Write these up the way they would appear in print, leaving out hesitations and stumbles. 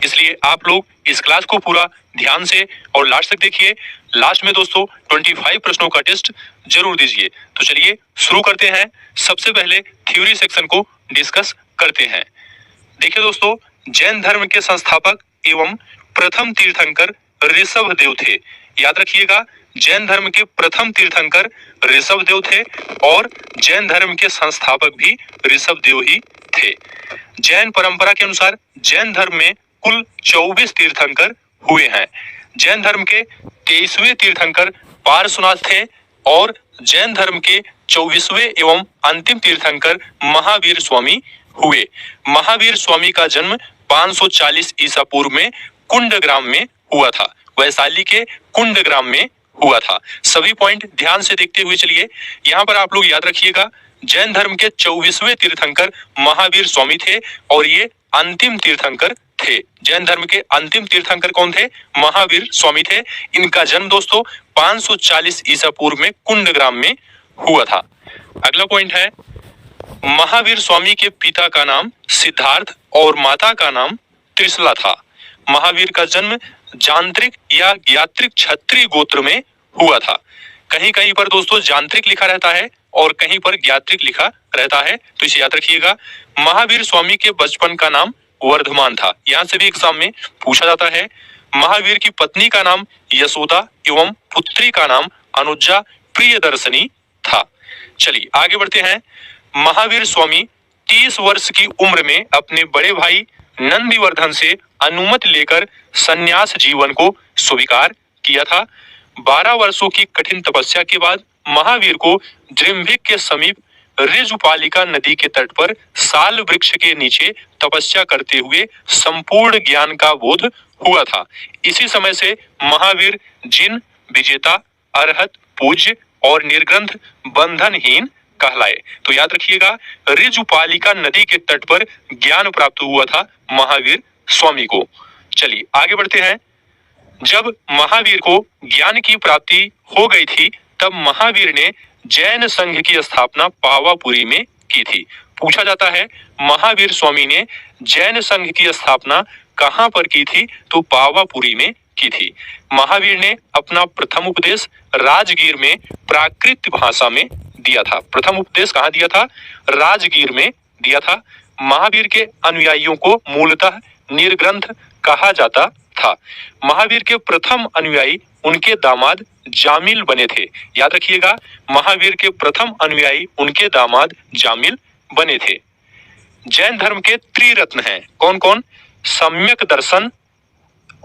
इसलिए आप लोग इस क्लास को पूरा ध्यान से और लास्ट तक देखिए। लास्ट में दोस्तों 25 प्रश्नों का टेस्ट जरूर दीजिए। तो चलिए शुरू करते हैं। सबसे पहले थ्योरी सेक्शन को डिस्कस करते हैं। देखिए दोस्तों, जैन धर्म के संस्थापक एवं प्रथम तीर्थंकर ऋषभ देव थे। याद रखिएगा, जैन धर्म के प्रथम तीर्थंकर ऋषभ देव थे और जैन धर्म के संस्थापक भी ऋषभ देव ही थे। जैन परंपरा के अनुसार जैन धर्म में कुल 24 तीर्थंकर हुए हैं। जैन धर्म के 23वें तीर्थंकर पार्श्वनाथ थे और जैन धर्म के 24वें एवं अंतिम तीर्थंकर महावीर स्वामी हुए। महावीर स्वामी का जन्म 540 ईसा पूर्व में कुंडग्राम में हुआ था। वैशाली के कुंडग्राम में हुआ था। सभी पॉइंट ध्यान से देखते हुए चलिए। यहाँ पर आप लोग याद रखिएगा, जैन धर्म के 24वें तीर्थंकर महावीर स्वामी थे और ये अंतिम तीर्थंकर थे। जैन धर्म के अंतिम तीर्थंकर कौन थे? महावीर स्वामी थे। इनका जन्म दोस्तों 540 ईसा पूर्व में कुंडग्राम में हुआ था। अगला पॉइंट है, महावीर स्वामी के पिता का नाम सिद्धार्थ और माता का नाम त्रिशला था। महावीर का जन्म जांत्रिक या ज्ञात्रिक क्षत्रिय गोत्र में हुआ था। कहीं कहीं पर दोस्तों जांत्रिक लिखा रहता है और कहीं पर ज्ञात्रिक लिखा रहता है, तो इसे याद रखिएगा। महावीर स्वामी के बचपन का नाम वर्धमान था। यहाँ से भी एग्जाम में पूछा जाता है। महावीर की पत्नी का नाम यशोदा एवं पुत्री का नाम अनुजा प्रियदर्शनी था। चलिए आगे बढ़ते हैं। महावीर स्वामी 30 वर्ष की उम्र में अपने बड़े भाई नंदिवर्धन से अनुमति लेकर संन्यास जीवन को स्वीकार किया था। 12 वर्षों की कठिन तपस्या के बाद महावीर को जृंभिक के समीप ऋजुपालिका नदी के तट पर साल वृक्ष के नीचे तपस्या करते हुए संपूर्ण ज्ञान का बोध हुआ था। इसी समय से महावीर जिन, विजेता, अरहत, पूज्य और निर्ग्रंथ बंधनहीन कहलाए। तो याद रखिएगा, ऋजुपालिका नदी के तट पर ज्ञान प्राप्त हुआ था महावीर स्वामी को। चलिए आगे बढ़ते हैं। जब महावीर को ज्ञान की प्राप्ति हो गई थी तब महावीर ने जैन संघ की स्थापना पावापुरी में की थी। पूछा जाता है, महावीर स्वामी ने जैन संघ की स्थापना कहां पर की थी? तो पावापुरी में की थी। महावीर ने अपना प्रथम उपदेश राजगीर में प्राकृत भाषा में दिया था। प्रथम उपदेश कहाँ दिया था? राजगीर में दिया था। महावीर के अनुयायियों को मूलतः निर्ग्रंथ कहा जाता था। महावीर के प्रथम अनुयायी उनके दामाद जामिल बने थे। याद रखिएगा, महावीर के प्रथम अनुयायी उनके दामाद जामिल बने थे। जैन धर्म के त्रिरत्न हैं। कौन कौन? सम्यक दर्शन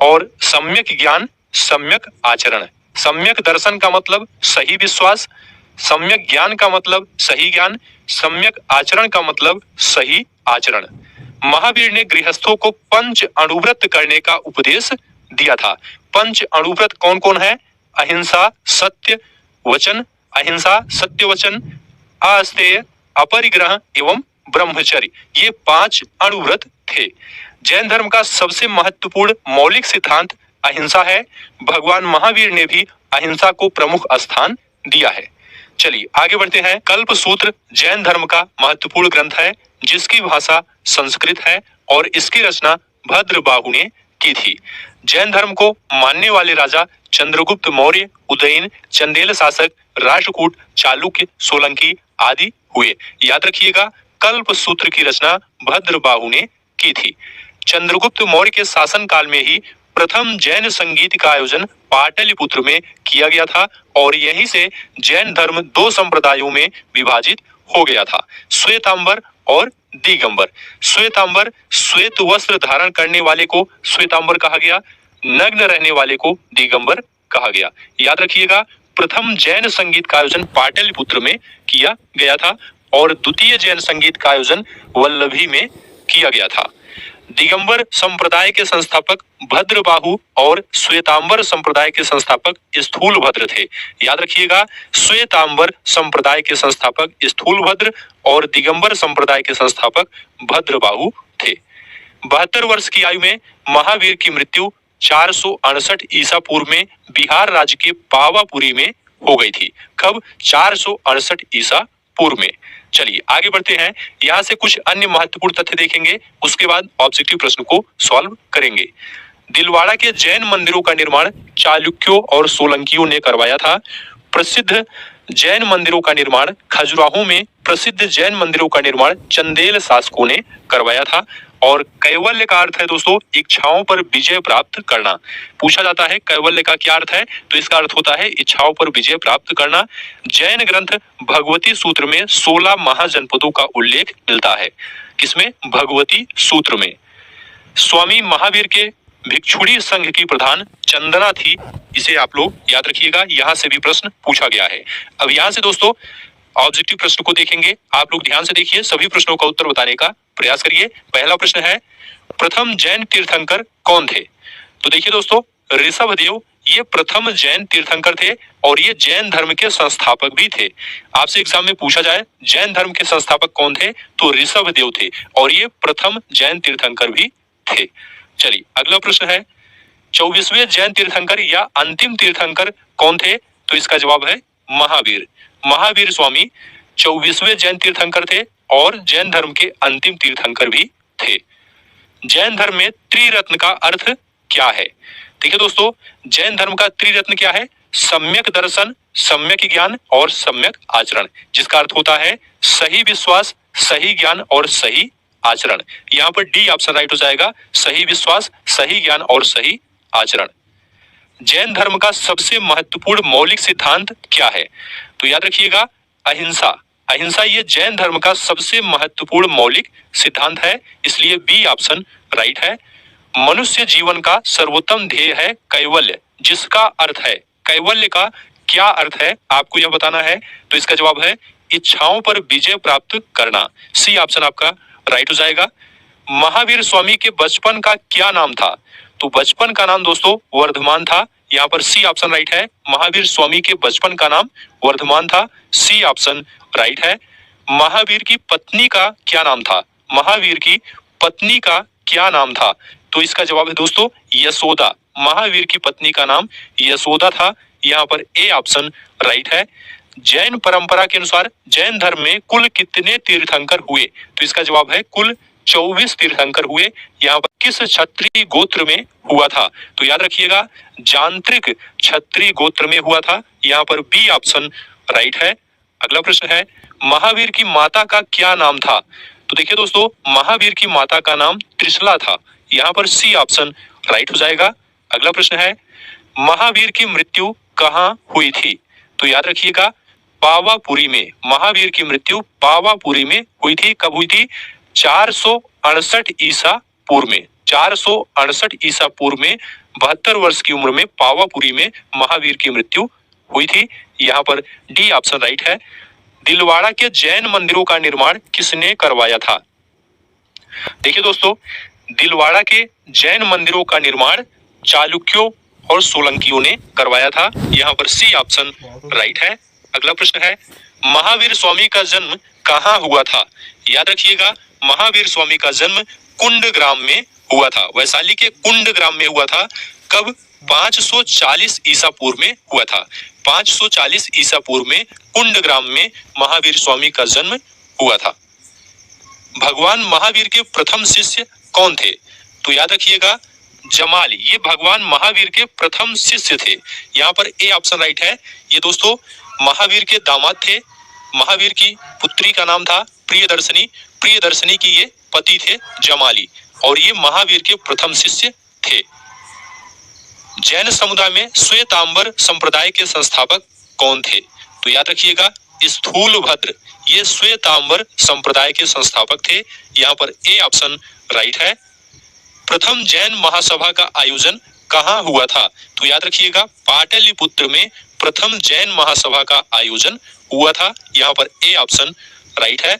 और सम्यक ज्ञान, सम्यक आचरण। सम्यक दर्शन का मतलब सही विश्वास, सम्यक ज्ञान का मतलब सही ज्ञान, सम्यक आचरण का मतलब सही आचरण। महावीर ने गृहस्थों को पंच अणुव्रत करने का उपदेश दिया था। पंच अणुव्रत कौन कौन है? अहिंसा, सत्य वचन, अहिंसा, सत्य वचन, अस्तेय, अपरिग्रह एवं ब्रह्मचर्य। ये 5 अणुव्रत थे। जैन धर्म का सबसे महत्वपूर्ण मौलिक सिद्धांत अहिंसा है। भगवान महावीर ने भी अहिंसा को प्रमुख स्थान दिया है। चलिए आगे बढ़ते हैं। कल्पसूत्र जैन धर्म का महत्वपूर्ण ग्रंथ है जिसकी भाषा संस्कृत है और इसकी रचना भद्रबाहु ने की थी। जैन धर्म को मानने वाले राजा चंद्रगुप्त मौर्य, उदयन, चंदेल शासक, राष्ट्रकूट, चालुक्य, सोलंकी आदि हुए। याद रखिएगा, कल्पसूत्र की रचना भद्रबाहु ने की थी। चंद्रगुप्त मौर्य के शासन काल में ही प्रथम जैन संगीत का आयोजन पाटलिपुत्र में किया गया था और यहीं से जैन धर्म 2 संप्रदायों में विभाजित हो गया था, श्वेतांबर और दिगंबर। श्वेतांबर श्वेत वस्त्र धारण करने वाले को श्वेतांबर कहा गया, नग्न रहने वाले को दिगंबर कहा गया। याद रखिएगा, प्रथम जैन संगीत का आयोजन पाटलिपुत्र में किया गया था और द्वितीय जैन संगीत का आयोजन वल्लभी में किया गया था। दिगंबर संप्रदाय के संस्थापक भद्रबाहु और श्वेतांबर संप्रदाय के संस्थापक स्थूलभद्र थे। याद रखिएगा, श्वेतांबर संप्रदाय के संस्थापक स्थूलभद्र और दिगंबर संप्रदाय के संस्थापक भद्रबाहु थे। 72 वर्ष की आयु में महावीर की मृत्यु 468 ईसा पूर्व में बिहार राज्य के पावापुरी में हो गई थी। कब? 468 ईसा पूर्व में। चलिए आगे बढ़ते हैं। यहाँ से कुछ अन्य महत्वपूर्ण तथ्य देखेंगे, उसके बाद ऑब्जेक्टिव प्रश्न को सॉल्व करेंगे। दिलवाड़ा के जैन मंदिरों का निर्माण चालुक्यों और सोलंकियों ने करवाया था। प्रसिद्ध जैन मंदिरों का निर्माण खजुराहो में प्रसिद्ध जैन मंदिरों का निर्माण चंदेल शासकों ने करवाया था। और कैवल्य का अर्थ है दोस्तों इच्छाओं पर विजय प्राप्त करना। पूछा जाता है कैवल्य का क्या अर्थ है, तो इसका अर्थ होता है इच्छाओं पर विजय प्राप्त करना। जैन ग्रंथ भगवती सूत्र में 16 महाजनपदों का उल्लेख मिलता है। किसमें? भगवती सूत्र में। स्वामी महावीर के भिक्षुणी संघ की प्रधान चंदना थी, इसे आप लोग याद रखिएगा, यहां से भी प्रश्न पूछा गया है। अब यहां से दोस्तों ऑब्जेक्टिव प्रश्न को देखेंगे, आप लोग ध्यान से देखिए, सभी प्रश्नों का उत्तर बताने का प्रयास करिए। पहला प्रश्न है प्रथम जैन तीर्थंकर कौन थे? तो देखिए दोस्तों ऋषभदेव ये प्रथम जैन तीर्थंकर थे और ये जैन धर्म के संस्थापक भी थे। आपसे एग्जाम में पूछा जाए जैन धर्म के संस्थापक कौन थे, तो ऋषभदेव थे और ये प्रथम जैन तीर्थंकर भी थे। चलिए अगला प्रश्न है 24वें जैन तीर्थंकर या अंतिम तीर्थंकर कौन थे? तो इसका जवाब है महावीर। महावीर स्वामी 24वें जैन तीर्थंकर थे और जैन धर्म के अंतिम तीर्थंकर भी थे। जैन धर्म में त्रिरत्न का अर्थ क्या है? देखिए दोस्तों जैन धर्म का त्रिरत्न क्या है? सम्यक दर्शन, सम्यक ज्ञान और सम्यक आचरण, जिसका अर्थ होता है सही विश्वास, सही ज्ञान और सही आचरण। यहाँ पर डी ऑप्शन राइट हो जाएगा, सही विश्वास, सही ज्ञान और सही आचरण। जैन धर्म का सबसे महत्वपूर्ण मौलिक सिद्धांत क्या है? तो याद रखिएगा अहिंसा। अहिंसा ये जैन धर्म का सबसे महत्वपूर्ण मौलिक सिद्धांत है, इसलिए बी ऑप्शन राइट है। मनुष्य जीवन का सर्वोत्तम ध्येय है कैवल्य, जिसका अर्थ है कैवल्य का क्या अर्थ है आपको यह बताना है। तो इसका जवाब है इच्छाओं पर विजय प्राप्त करना, सी ऑप्शन आपका राइट हो जाएगा। महावीर स्वामी के बचपन का क्या नाम था? तो बचपन का नाम दोस्तों वर्धमान था, यहाँ पर सी ऑप्शन राइट है। महावीर स्वामी के बचपन का नाम वर्धमान था, सी ऑप्शन राइट है। महावीर की पत्नी का क्या नाम था? महावीर की पत्नी का क्या नाम था? तो इसका जवाब है दोस्तों यशोदा। महावीर की पत्नी का नाम यशोदा था, यहाँ पर ए ऑप्शन राइट है। जैन परंपरा के अनुसार जैन धर्म में कुल कितने तीर्थंकर हुए? तो इसका जवाब है कुल 24 तीर्थंकर हुए। यहाँ पर किस क्षत्रिय गोत्र में हुआ था? तो याद रखिएगा जांत्रिक क्षत्रिय गोत्र में हुआ था, यहाँ पर बी ऑप्शन राइट है। अगला प्रश्न है महावीर की माता का क्या नाम था? तो देखिए दोस्तों महावीर की माता का नाम त्रिशला था, यहाँ पर सी ऑप्शन राइट हो जाएगा। अगला प्रश्न है महावीर की मृत्यु कहाँ हुई थी? तो याद रखिएगा पावापुरी में। महावीर की मृत्यु पावापुरी में हुई थी। कब हुई थी? 468 ईसा पूर्व में। 468 ईसा पूर्व में 72 वर्ष की उम्र में पावापुरी में महावीर की मृत्यु हुई थी, यहाँ पर डी ऑप्शन राइट है। दिलवाड़ा के जैन मंदिरों का निर्माण किसने करवाया था? देखिए दोस्तों दिलवाड़ा के जैन मंदिरों का निर्माण चालुक्यों और सोलंकियों ने करवाया था, यहाँ पर सी ऑप्शन राइट है। अगला प्रश्न है महावीर स्वामी का जन्म कहाँ हुआ था? याद रखिएगा महावीर स्वामी का जन्म कुंड ग्राम में हुआ था, वैशाली के कुंड ग्राम में हुआ था। कब? 540 ईसा पूर्व में हुआ था। 540 ईसा पूर्व में कुंड ग्राम में महावीर स्वामी का जन्म हुआ था। भगवान महावीर के प्रथम शिष्य कौन थे? तो याद रखिएगा जमाली, ये भगवान महावीर के प्रथम शिष्य थे, यहाँ पर ए ऑप्शन राइट है। ये दोस्तों महावीर के दामाद थे। महावीर की पुत्री का नाम था प्रियदर्शनी, प्रियदर्शनी की ये पति थे जमाली, और ये महावीर के प्रथम शिष्य थे। जैन समुदाय में श्वेतांबर संप्रदाय के संस्थापक कौन थे? तो याद रखिएगा स्थूलभद्र, ये श्वेतांबर संप्रदाय के संस्थापक थे, यहाँ पर ए ऑप्शन राइट है। प्रथम जैन महासभा का आयोजन कहाँ हुआ था? तो याद रखिएगा पाटलिपुत्र में प्रथम जैन महासभा का आयोजन हुआ था, यहाँ पर ए ऑप्शन राइट है।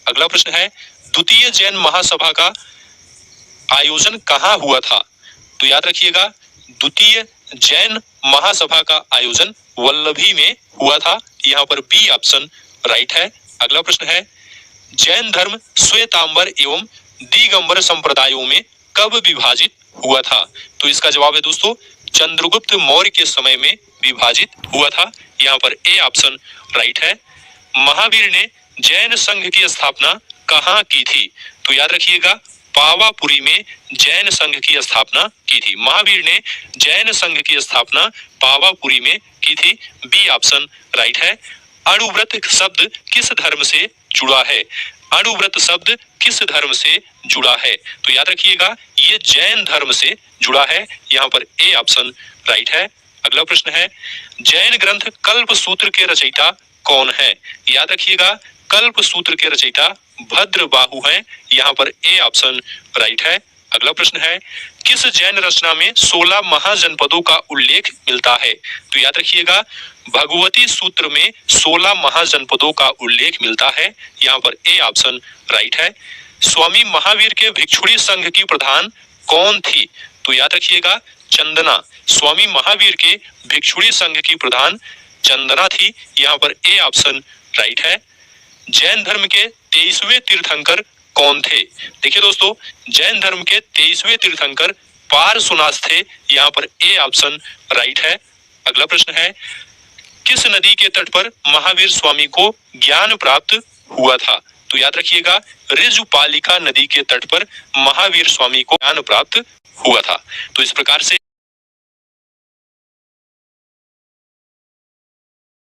अगला प्रश्न है द्वितीय जैन महासभा का आयोजन कहाँ हुआ था? तो याद रखिएगा द्वितीय जैन महासभा का आयोजन वल्लभी में हुआ था, यहाँ पर बी ऑप्शन राइट है। अगला प्रश्न है जैन धर्म श्वेतांबर एवं दिगंबर संप्रदायों में कब विभाजित हुआ था? तो इसका जवाब है दोस्तों चंद्रगुप्त मौर्य के समय में विभाजित हुआ था, यहाँ पर ए ऑप्शन राइट है। महावीर ने जैन संघ की स्थापना कहाँ की थी? तो याद रखिएगा पावापुरी में जैन संघ की स्थापना की थी। महावीर ने जैन संघ की स्थापना पावापुरी में की थी। बी ऑप्शन राइट है। अणुव्रत शब्द किस धर्म से जुड़ा है? अणुव्रत शब्द किस धर्म से जुड़ा है? तो याद रखिएगा ये जैन धर्म से जुड़ा है। यहाँ पर ए ऑप्शन राइट है। अगला प्रश्न है जैन ग्रंथ कल्प सूत्र के रचयिता कौन है? याद रखिएगा कल्प सूत्र के रचयिता भद्रबाहु हैं। यहाँ पर ए ऑप्शन राइट है। अगला प्रश्न है किस जैन रचना में 16 महाजनपदों का उल्लेख मिलता है? तो याद रखिएगा भगवती सूत्र में 16 महाजनपदों का उल्लेख मिलता है। यहाँ पर ए ऑप्शन राइट है। स्वामी महावीर के भिक्षुणी संघ की प्रधान कौन थी? तो याद रखिएगा चंदना। स्वामी महावीर के भिक्षुणी संघ की प्रधान चंदना थी। यहाँ पर ए ऑप्शन राइट है। जैन धर्म के 23वें तीर्थंकर कौन थे? देखिए दोस्तों जैन धर्म के 23वें तीर्थंकर पार्श्वनाथ थे। यहाँ पर ए ऑप्शन राइट है। अगला प्रश्न है किस नदी के तट पर महावीर स्वामी को ज्ञान प्राप्त हुआ था? तो याद रखिएगा ऋजुपालिका नदी के तट पर महावीर स्वामी को ज्ञान प्राप्त हुआ था। तो इस प्रकार से